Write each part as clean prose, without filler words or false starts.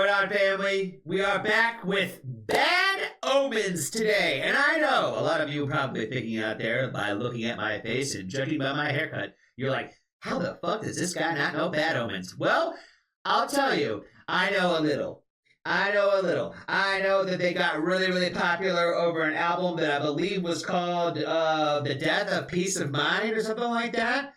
going on, family? We are back with Bad Omens today. And I know a lot of you are probably thinking out there by looking at my face and judging by my haircut, you're like, how the fuck does this guy not know Bad Omens? Well, I'll tell you, I know a little. I know that they got really, really popular over an album that I believe was called The Death of Peace of Mind or something like that.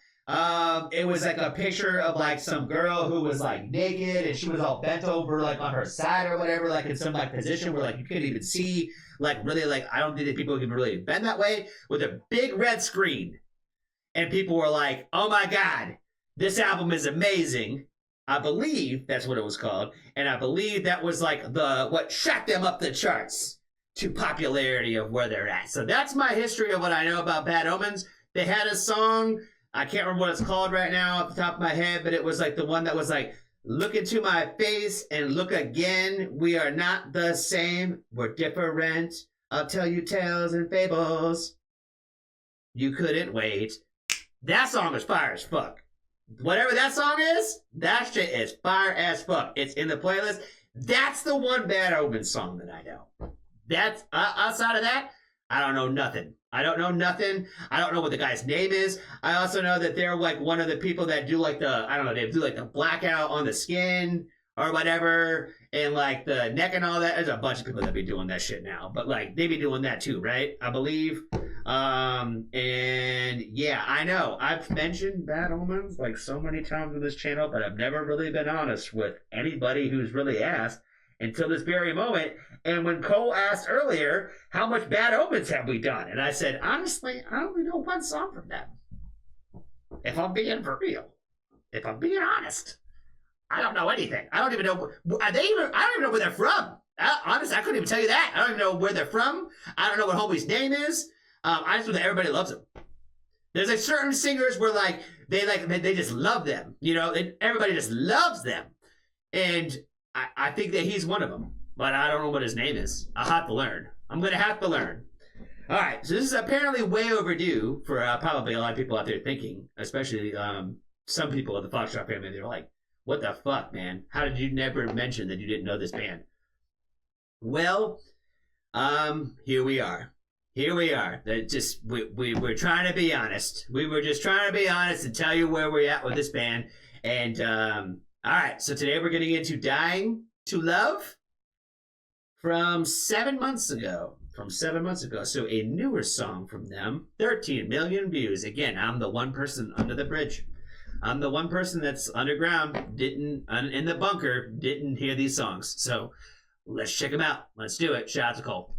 It was like a picture of like some girl who was like naked and she was all bent over like on her side or whatever, like in some like position where like you couldn't even see, like really like I don't think that people can really bend that way, with a big red screen. And people were like, oh my God, this album is amazing. I believe that's what it was called. And I believe that was like what shot them up the charts to popularity of where they're at. So that's my history of what I know about Bad Omens. They had a song, I can't remember what it's called right now off the top of my head, but it was like the one that was like, look into my face and look again. We are not the same. We're different. I'll tell you tales and fables. You couldn't wait. That song is fire as fuck. Whatever that song is, that shit is fire as fuck. It's in the playlist. That's the one Bad Omens song that I know. That's outside of that, I don't know nothing. I don't know what the guy's name is. I also know that they're like one of the people that do like they do like the blackout on the skin or whatever, and like the neck and all that. There's a bunch of people that be doing that shit now, but like they be doing that too, right? I believe. And yeah, I know I've mentioned Bad Omens like so many times on this channel, but I've never really been honest with anybody who's really asked until this very moment. And when Cole asked earlier, how much Bad Omens have we done? And I said, honestly, I only know one song from them. If I'm being for real, if I'm being honest, I don't know anything. I don't even know. I don't even know where they're from. Honestly, I couldn't even tell you that. I don't even know where they're from. I don't know what homie's name is. I just know that everybody loves them. There's like certain singers where like they just love them. You know, everybody just loves them. And I think that he's one of them. But I don't know what his name is. I'll have to learn. I'm going to have to learn. All right, so this is apparently way overdue for probably a lot of people out there thinking, especially some people of the Foxtrot family. They're like, what the fuck, man? How did you never mention that you didn't know this band? Well, here we are. Here we are. We're trying to be honest. We were just trying to be honest and tell you where we're at with this band. And, all right, so today we're getting into Dying to Love from 7 months ago. So a newer song from them, 13 million views. Again, I'm the one person under the bridge. I'm the one person that's underground, in the bunker, didn't hear these songs. So let's check them out. Let's do it. Shout out to Cole.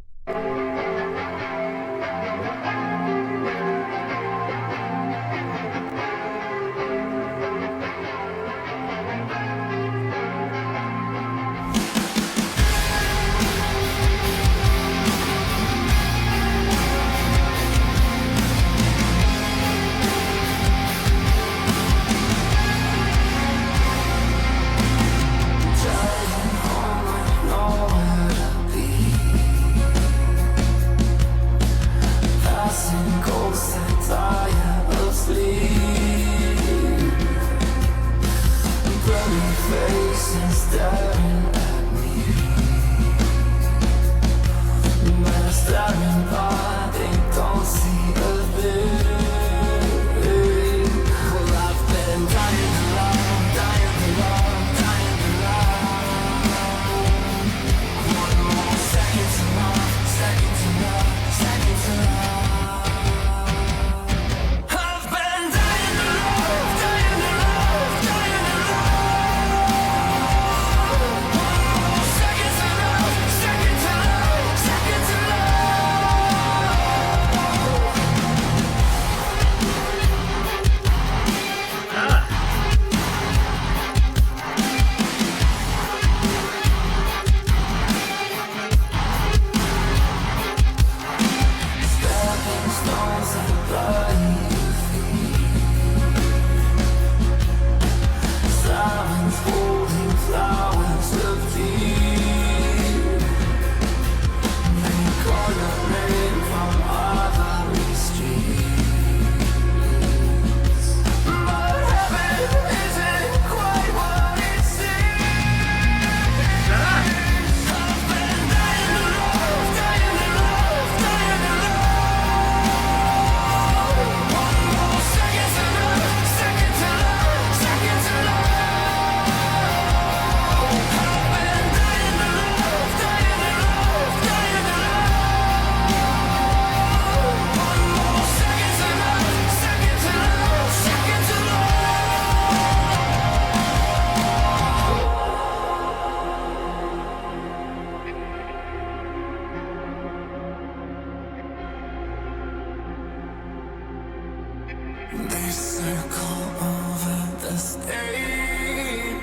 circle over the state,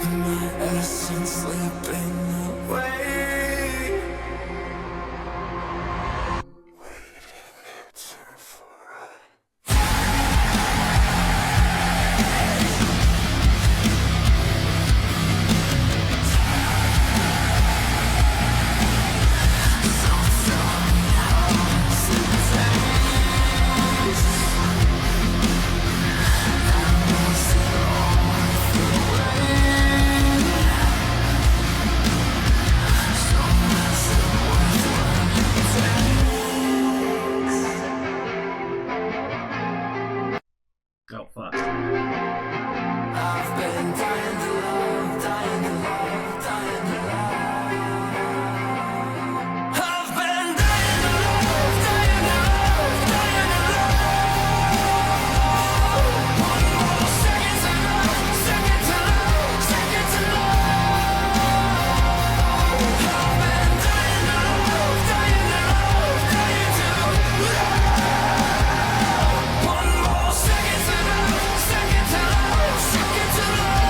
my essence slipping away. Oh, fuck. I've been dying to love, dying to love, dying to love. I've been dying to love, dying to love, dying to love. One more second to love, second to love, second to love. I've been dying to love, dying to love, dying to love. One more second to love, second to love, second to love.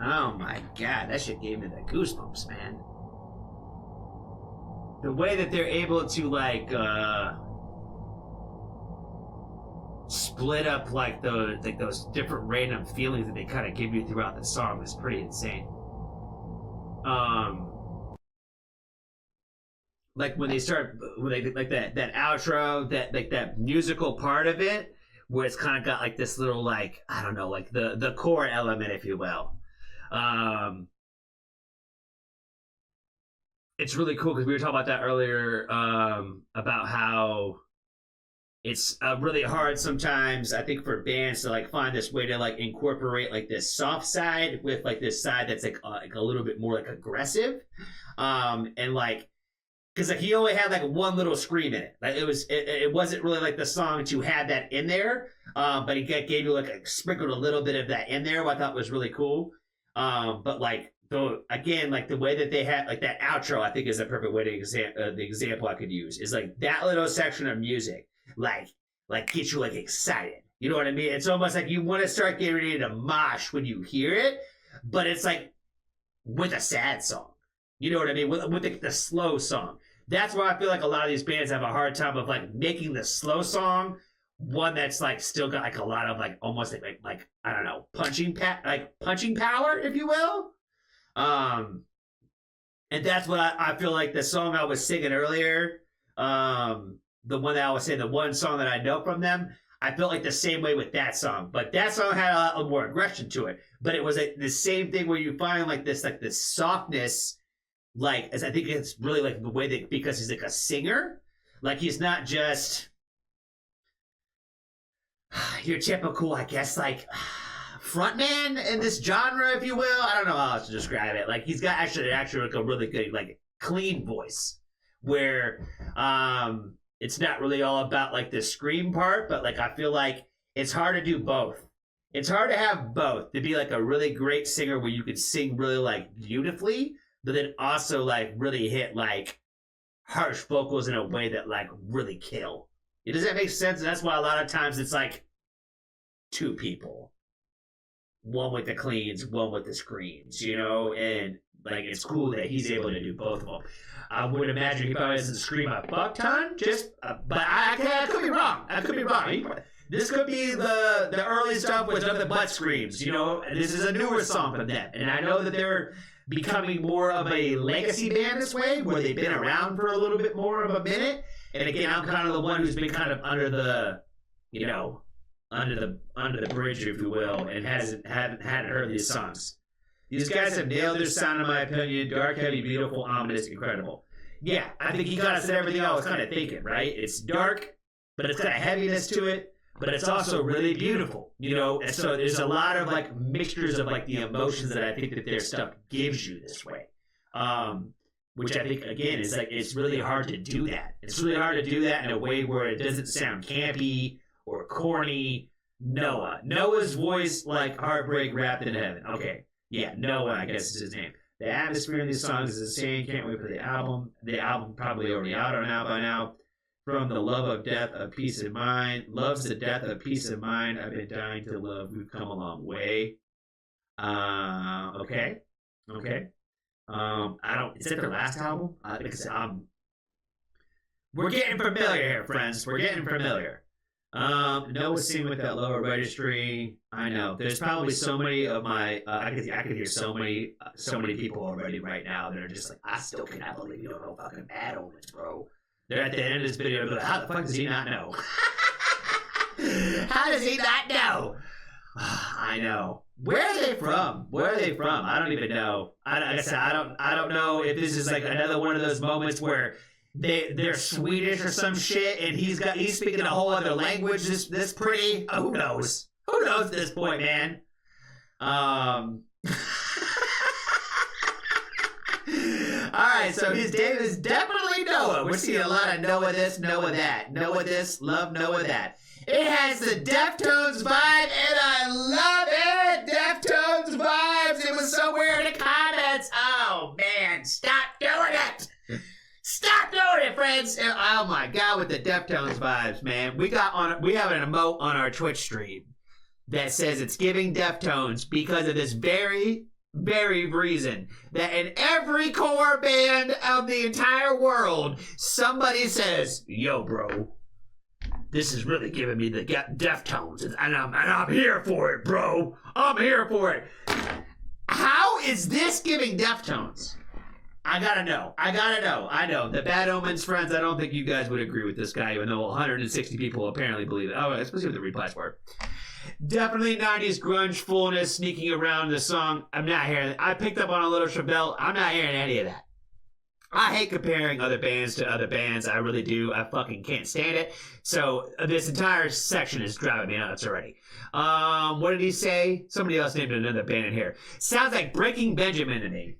Oh my god, that shit gave me the goosebumps, man. The way that they're able to like split up like those different random feelings that they kind of give you throughout the song is pretty insane. Like when they start like that outro, that musical part of it, where it's kind of got like this little like, I don't know, like the core element, if you will. It's really cool because we were talking about that earlier, about how it's really hard sometimes, I think, for bands to like find this way to like incorporate like this soft side with like this side that's like a little bit more like aggressive, and like, because like he only had like one little scream in it. Like it wasn't really like the song to have that in there, but he gave you like sprinkled a little bit of that in there, what I thought was really cool. But like again, like the way that they had like that outro, I think is a perfect way to the example I could use is like that little section of music, like gets you like excited. You know what I mean? It's almost like you want to start getting ready to mosh when you hear it, but it's like with a sad song. You know what I mean? With the slow song. That's why I feel like a lot of these bands have a hard time of like making the slow song one that's like still got like a lot of like almost like I don't know, punching power, if you will. And that's what I feel like the song I was singing earlier, the one that I was saying, the one song that I know from them, I felt like the same way with that song. But that song had a lot more aggression to it. But it was like the same thing where you find like this softness, like, as I think it's really like the way that, because he's like a singer, like he's not just your typical, I guess, like frontman in this genre, if you will. I don't know how else to describe it. Like he's got actually like a really good, like clean voice where it's not really all about like the scream part, but like I feel like it's hard to do both. It's hard to have both, to be like a really great singer where you could sing really like beautifully, but then also like really hit like harsh vocals in a way that like really kill. Does that make sense? And that's why a lot of times it's like two people. One with the cleans, one with the screams, you know? And like it's cool that he's able to do both of them. I would imagine he probably doesn't scream a fuck ton, but I could be wrong. I could be wrong. This could be the early stuff with nothing but screams, you know? This is a newer song from them. And I know that they're becoming more of a legacy band this way, where they've been around for a little bit more of a minute. And again, I'm kind of the one who's been kind of under the, you know, under the bridge, if you will, and hadn't heard these songs. These guys have nailed their sound, in my opinion. Dark, heavy, beautiful, ominous, incredible. Yeah, I think he kind of said everything I was kind of thinking, right? It's dark, but it's got a heaviness to it, but it's also really beautiful, you know? And so there's a lot of like mixtures of like the emotions that I think that their stuff gives you this way. which I think, again, is like, it's really hard to do that. It's really hard to do that in a way where it doesn't sound campy or corny. Noah's voice like heartbreak wrapped in heaven. Okay, yeah, Noah, I guess is his name. The atmosphere in these songs is insane. Can't wait for the album. The album probably already out or now by now. From the love of death of peace of mind. Loves the death of peace of mind. I've been dying to love. We've come a long way. Okay. Is that their last album? Because we're getting familiar here, friends. We're getting familiar. Noah singing with that lower registry. I know. There's probably so many of my. I could hear so many people already right now that are just like, I still cannot believe you don't know fucking Bad Omens, bro. They're at the end of this video, like, how the fuck does he not know? How does he not know? I know. Where are they from? I don't even know. Like I said, I don't know if this is like another one of those moments where they're Swedish or some shit, and he's speaking a whole other language. This pretty. Who knows? Who knows at this point, man? All right, so his name is definitely Noah. We're seeing a lot of Noah this, Noah that. Noah this, love Noah that. It has the Deftones vibe, and I love it. Deftones vibes. It was somewhere in the comments. Oh, man, stop doing it. Stop doing it, friends. Oh, my God, with the Deftones vibes, man. We have an emote on our Twitch stream that says it's giving Deftones because of this very reason that in every core band of the entire world, somebody says, yo, bro, this is really giving me the Deftones, and I'm here for it, bro. I'm here for it. How is this giving Deftones? I gotta know. I know. The Bad Omens friends, I don't think you guys would agree with this guy, even though 160 people apparently believe it. Oh, especially with the replies for it. Definitely 90s grunge fullness sneaking around the song. I'm not hearing it. I picked up on a little Chevelle. I'm not hearing any of that. I hate comparing other bands to other bands. I really do. I fucking can't stand it. So this entire section is driving me nuts already. What did he say? Somebody else named another band in here. Sounds like Breaking Benjamin to me.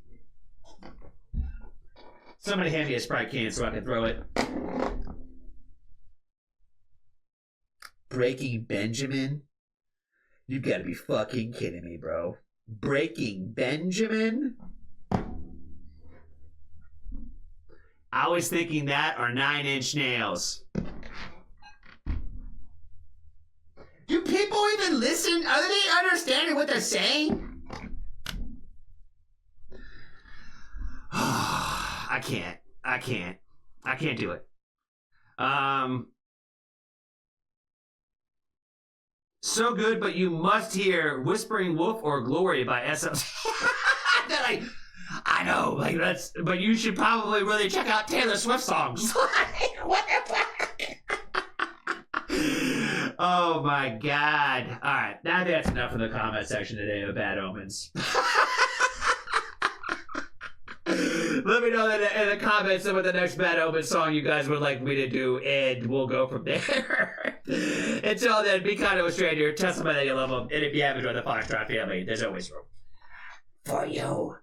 Somebody hand me a Sprite can so I can throw it. Breaking Benjamin? You gotta be fucking kidding me, bro. Breaking Benjamin? I was thinking that or 9 Inch Nails. Do people even listen? Are they understanding what they're saying? I can't do it. So good, but you must hear Whispering Wolf or Glory by SM. I know, like that's, but you should probably really check out Taylor Swift songs. What the fuck? Oh my God. All right, now that's enough in the comment section today of Bad Omens. Let me know in the comments what the next Bad Omens song you guys would like me to do, and we'll go from there. Until then, be kind to a stranger, tell somebody that you love them, and if you have enjoyed the Foxtrot family, there's always room for you.